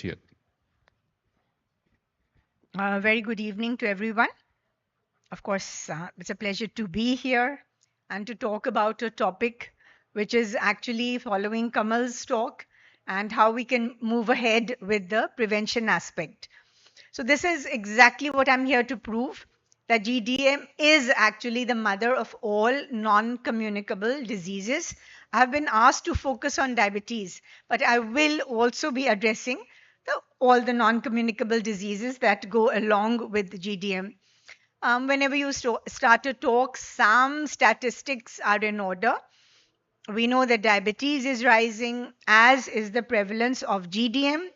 here. Very good evening to everyone. Of course, it's a pleasure to be here and to talk about a topic which is actually following Kamal's talk and how we can move ahead with the prevention aspect. So, this is exactly what I'm here to prove, that GDM is actually the mother of all non communicable diseases. I have been asked to focus on diabetes, but I will also be addressing all the non communicable diseases that go along with GDM. Whenever you start a talk, some statistics are in order. We know that diabetes is rising, as is the prevalence of GDM.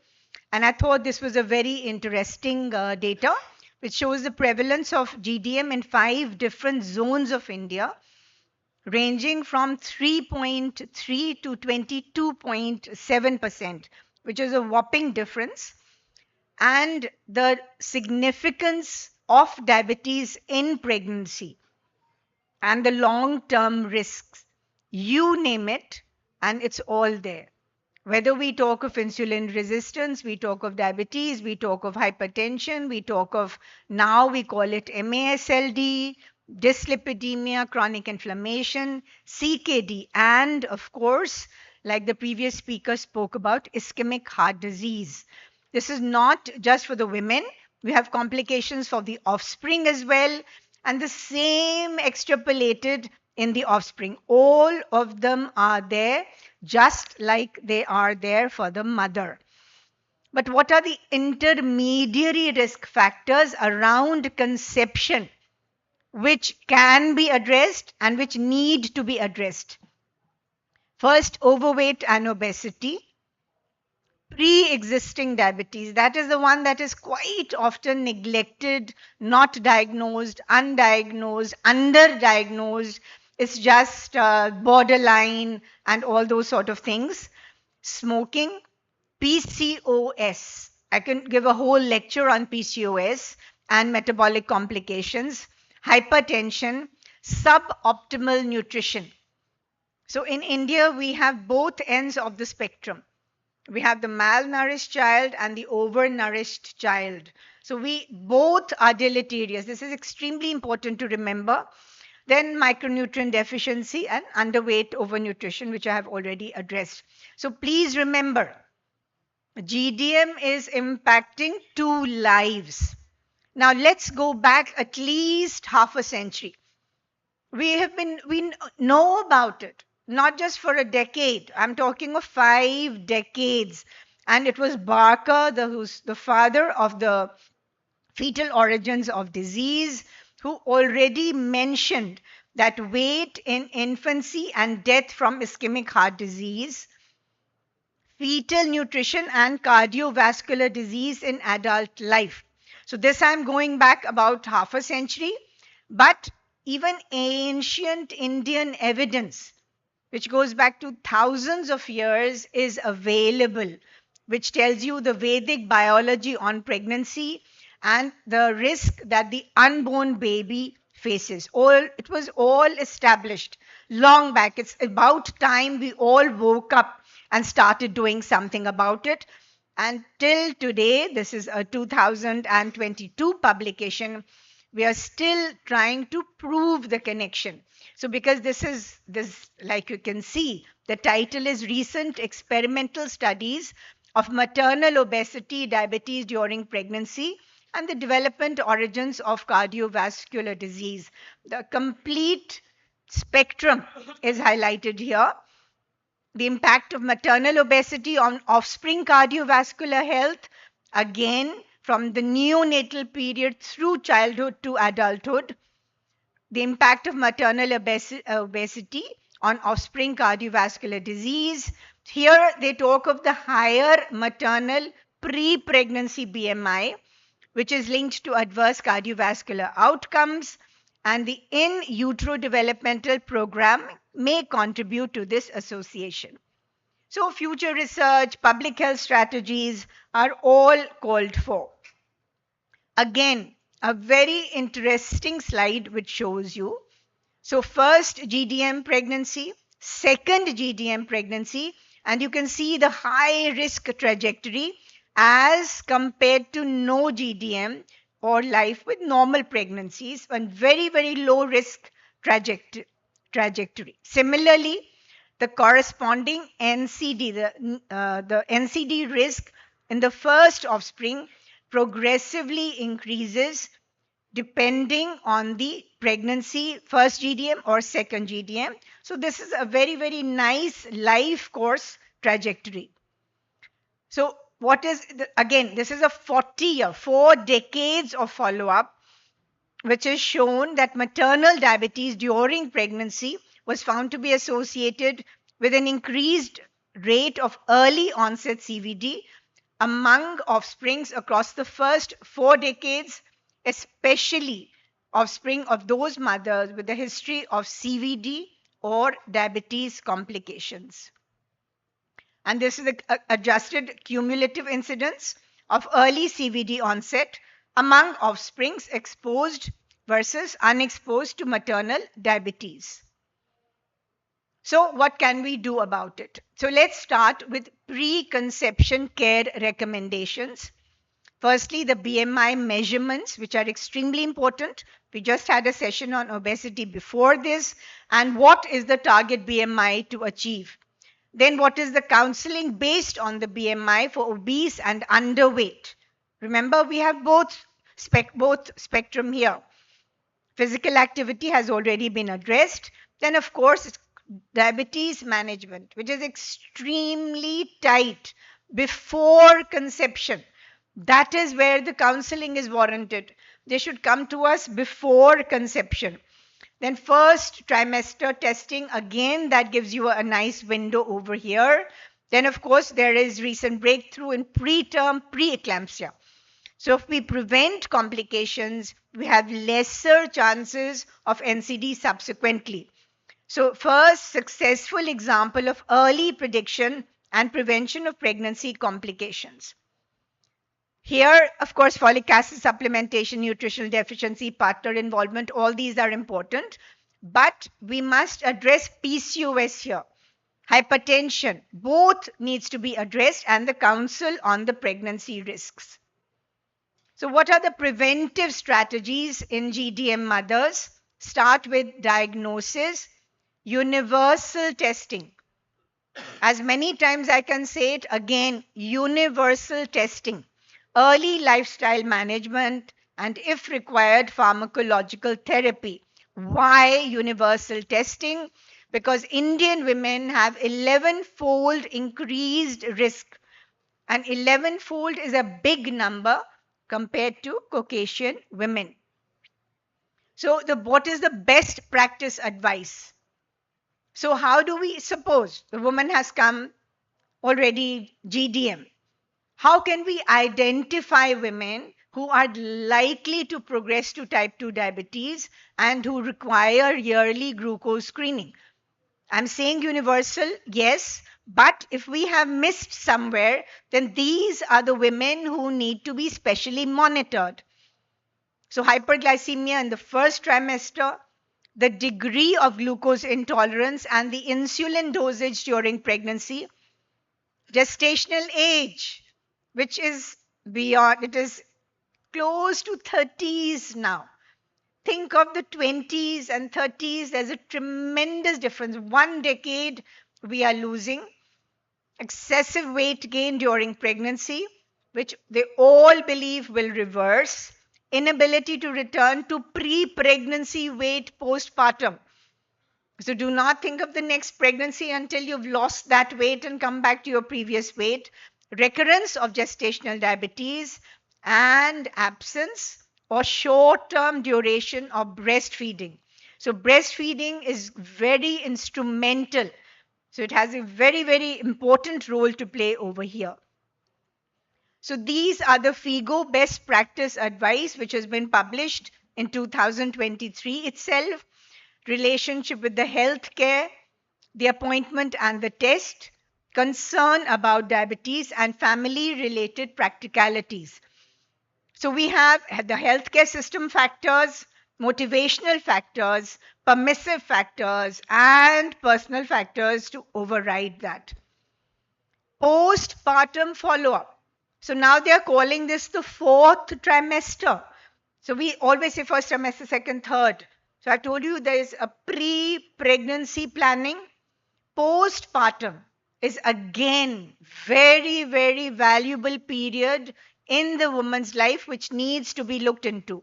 And I thought this was a very interesting data, which shows the prevalence of GDM in 5 different zones of India, ranging from 3.3 to 22.7%, which is a whopping difference. And the significance of diabetes in pregnancy and the long term risks, you name it, and it's all there. Whether we talk of insulin resistance, we talk of diabetes, we talk of hypertension, we talk of, now we call it MASLD, dyslipidemia, chronic inflammation, CKD, and of course, like the previous speaker spoke about, ischemic heart disease. This is not just for the women. We have complications for the offspring as well, and the same extrapolated in the offspring. All of them are there, just like they are there for the mother. But what are the intermediary risk factors around conception which can be addressed and which need to be addressed? First, overweight and obesity. Pre-existing diabetes, that is the one that is quite often neglected, not diagnosed, undiagnosed, underdiagnosed. It's just borderline and all those sort of things. Smoking, PCOS. I can give a whole lecture on PCOS and metabolic complications. Hypertension, suboptimal nutrition. So in India, we have both ends of the spectrum. We have the malnourished child and the overnourished child. So we both are deleterious. This is extremely important to remember. Then micronutrient deficiency and underweight, overnutrition, which I have already addressed. So please remember, GDM is impacting 2 lives. Now let's go back at least half a century. We know about it, not just for a decade. I'm talking of 5 decades. And it was Barker, who's the father of the fetal origins of disease, who already mentioned that weight in infancy and death from ischemic heart disease, fetal nutrition and cardiovascular disease in adult life. So this I'm going back about half a century, but even ancient Indian evidence, which goes back to thousands of years, is available, which tells you the Vedic biology on pregnancy and the risk that the unborn baby faces. It was all established long back. It's about time we all woke up and started doing something about it. And till today, this is a 2022 publication, we are still trying to prove the connection. So because this, like you can see, the title is Recent Experimental Studies of Maternal Obesity, Diabetes during Pregnancy, and the Development Origins of Cardiovascular Disease. The complete spectrum is highlighted here. The impact of maternal obesity on offspring cardiovascular health, again from the neonatal period through childhood to adulthood. The impact of maternal obesity on offspring cardiovascular disease. Here they talk of the higher maternal pre-pregnancy BMI, which is linked to adverse cardiovascular outcomes, and the in utero developmental program may contribute to this association. So future research, public health strategies are all called for. Again, a very interesting slide which shows you. So first GDM pregnancy, second GDM pregnancy, and you can see the high risk trajectory as compared to no GDM or life with normal pregnancies and very, very low risk trajectory. Similarly, the corresponding NCD, the NCD risk in the first offspring progressively increases depending on the pregnancy, first GDM or second GDM. So this is a very, very nice life course trajectory. So what is, again, this is a 40-year, 4 decades of follow-up, which has shown that maternal diabetes during pregnancy was found to be associated with an increased rate of early onset CVD among offsprings across the first 4 decades, especially offspring of those mothers with a history of CVD or diabetes complications. And this is the adjusted cumulative incidence of early CVD onset among offsprings exposed versus unexposed to maternal diabetes. So what can we do about it? So let's start with preconception care recommendations. Firstly, the BMI measurements, which are extremely important. We just had a session on obesity before this. And what is the target BMI to achieve? Then what is the counseling based on the BMI for obese and underweight? Remember, we have both spectrum here. Physical activity has already been addressed. Then, of course, diabetes management, which is extremely tight before conception. That is where the counseling is warranted. They should come to us before conception. Then first trimester testing, again, that gives you a nice window over here. Then, of course, there is recent breakthrough in preterm preeclampsia. So if we prevent complications, we have lesser chances of NCD subsequently. So first successful example of early prediction and prevention of pregnancy complications. Here, of course, folic acid supplementation, nutritional deficiency, partner involvement, all these are important. But we must address PCOS here. Hypertension, both needs to be addressed, and the counsel on the pregnancy risks. So what are the preventive strategies in GDM mothers? Start with diagnosis, universal testing. As many times I can say it again, universal testing. Early lifestyle management, and if required, pharmacological therapy. Why universal testing? Because Indian women have 11-fold increased risk. And 11-fold is a big number compared to Caucasian women. So what is the best practice advice? So how do we, suppose the woman has come already GDM. How can we identify women who are likely to progress to type 2 diabetes and who require yearly glucose screening? I'm saying universal, yes, but if we have missed somewhere, then these are the women who need to be specially monitored. So hyperglycemia in the first trimester, the degree of glucose intolerance and the insulin dosage during pregnancy, gestational age, which is beyond, it is close to 30s now. Think of the 20s and 30s, there's a tremendous difference. 1 decade we are losing. Excessive weight gain during pregnancy, which they all believe will reverse. Inability to return to pre-pregnancy weight postpartum. So do not think of the next pregnancy until you've lost that weight and come back to your previous weight. Recurrence of gestational diabetes and absence or short-term duration of breastfeeding. So breastfeeding is very instrumental. So it has a very, very important role to play over here. So these are the FIGO best practice advice, which has been published in 2023 itself. Relationship with the healthcare, the appointment and the test, concern about diabetes, and family-related practicalities. So we have the healthcare system factors, motivational factors, permissive factors, and personal factors to override that. Postpartum follow-up. So now they are calling this the fourth trimester. So we always say first trimester, second, third. So I told you there is a pre-pregnancy planning. Postpartum is again very, very valuable period in the woman's life which needs to be looked into.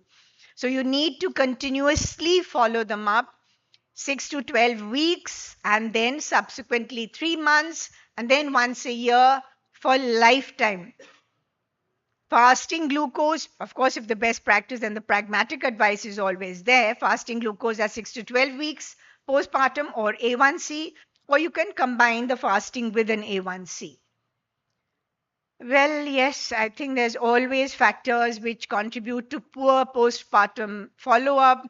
So you need to continuously follow them up 6 to 12 weeks and then subsequently 3 months and then once a year for lifetime. Fasting glucose, of course, if the best practice and the pragmatic advice is always there, fasting glucose at 6 to 12 weeks postpartum or A1C, or you can combine the fasting with an A1C. Well, yes, I think there's always factors which contribute to poor postpartum follow up,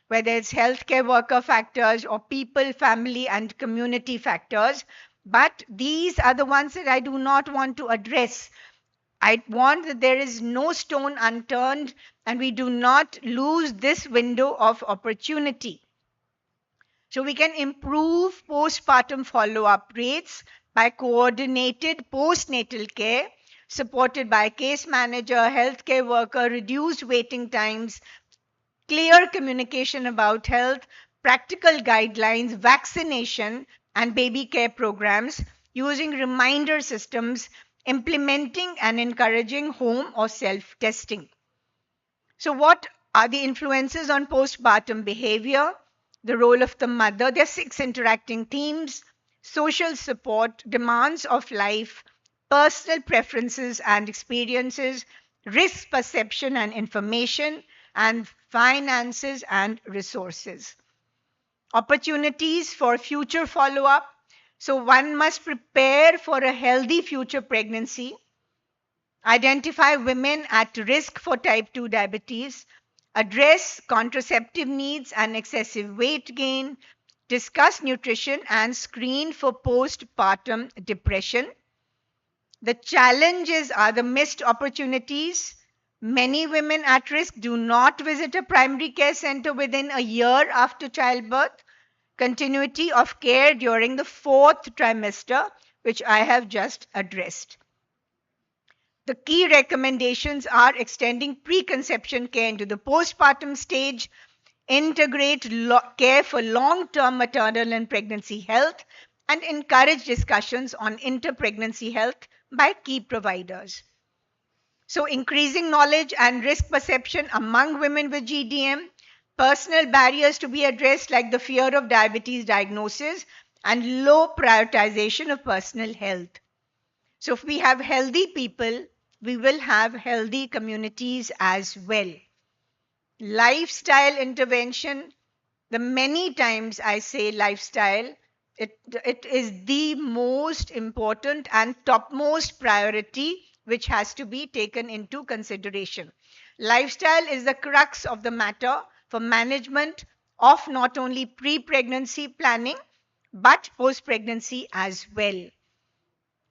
whether it's healthcare worker factors or people, family, and community factors. But these are the ones that I do not want to address. I want that there is no stone unturned and we do not lose this window of opportunity. So we can improve postpartum follow-up rates by coordinated postnatal care supported by case manager, healthcare worker, reduced waiting times, clear communication about health, practical guidelines, vaccination, and baby care programs, using reminder systems, implementing and encouraging home or self testing. So, what are the influences on postpartum behavior? The role of the mother. There are 6 interacting themes: social support, demands of life, personal preferences and experiences, risk perception and information, and finances and resources. Opportunities for future follow up. So, one must prepare for a healthy future pregnancy, identify women at risk for type 2 diabetes, address contraceptive needs and excessive weight gain, discuss nutrition, and screen for postpartum depression. The challenges are the missed opportunities. Many women at risk do not visit a primary care center within a year after childbirth. Continuity of care during the 4th trimester, which I have just addressed. The key recommendations are extending preconception care into the postpartum stage, integrate care for long-term maternal and pregnancy health, and encourage discussions on inter-pregnancy health by key providers. So increasing knowledge and risk perception among women with GDM, personal barriers to be addressed like the fear of diabetes diagnosis and low prioritization of personal health. So if we have healthy people, we will have healthy communities as well. Lifestyle intervention, the many times I say lifestyle, it is the most important and topmost priority which has to be taken into consideration. Lifestyle is the crux of the matter for management of not only pre-pregnancy planning but post-pregnancy as well.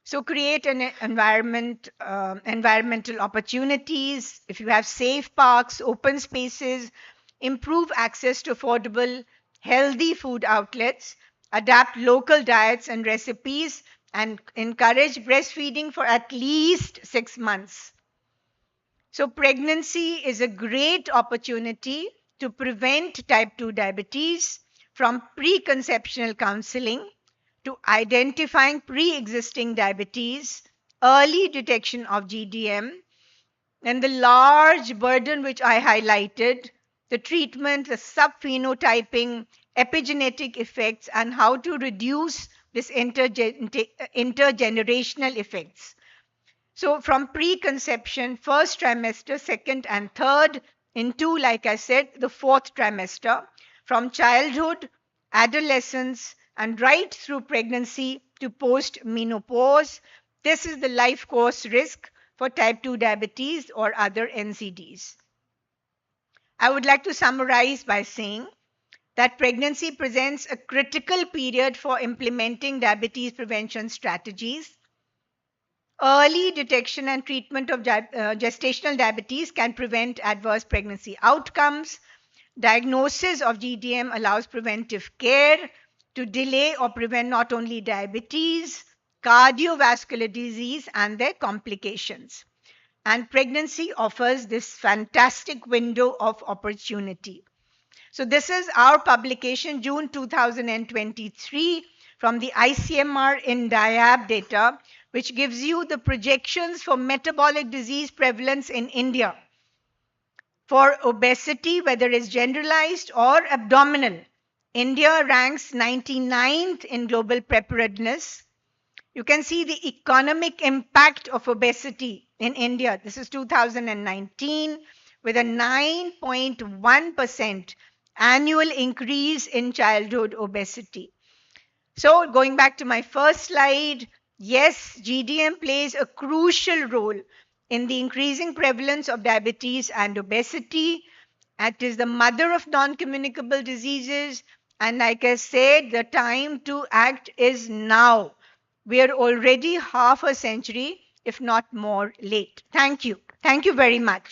So create an environmental opportunities. If you have safe parks, open spaces, improve access to affordable, healthy food outlets, adapt local diets and recipes, and encourage breastfeeding for at least 6 months. So pregnancy is a great opportunity to prevent type 2 diabetes, from preconceptional counseling to identifying pre-existing diabetes, early detection of GDM, and the large burden which I highlighted, the treatment, the subphenotyping, epigenetic effects, and how to reduce this intergenerational effects. So from preconception, 1st trimester, 2nd and 3rd, into, like I said, the 4th trimester, from childhood, adolescence, and right through pregnancy to post-menopause. This is the life course risk for type 2 diabetes or other NCDs. I would like to summarize by saying that pregnancy presents a critical period for implementing diabetes prevention strategies. Early detection and treatment of gestational diabetes can prevent adverse pregnancy outcomes. Diagnosis of GDM allows preventive care to delay or prevent not only diabetes, cardiovascular disease, and their complications. and pregnancy offers this fantastic window of opportunity. So this is our publication, June 2023, from the ICMR in DIAB data, which gives you the projections for metabolic disease prevalence in India. For obesity, whether it's generalized or abdominal, India ranks 99th in global preparedness. You can see the economic impact of obesity in India. This is 2019 with a 9.1% annual increase in childhood obesity. So going back to my first slide, yes, GDM plays a crucial role in the increasing prevalence of diabetes and obesity. It is the mother of non-communicable diseases. And like I said, the time to act is now. We are already half a century, if not more, late. Thank you. Thank you very much.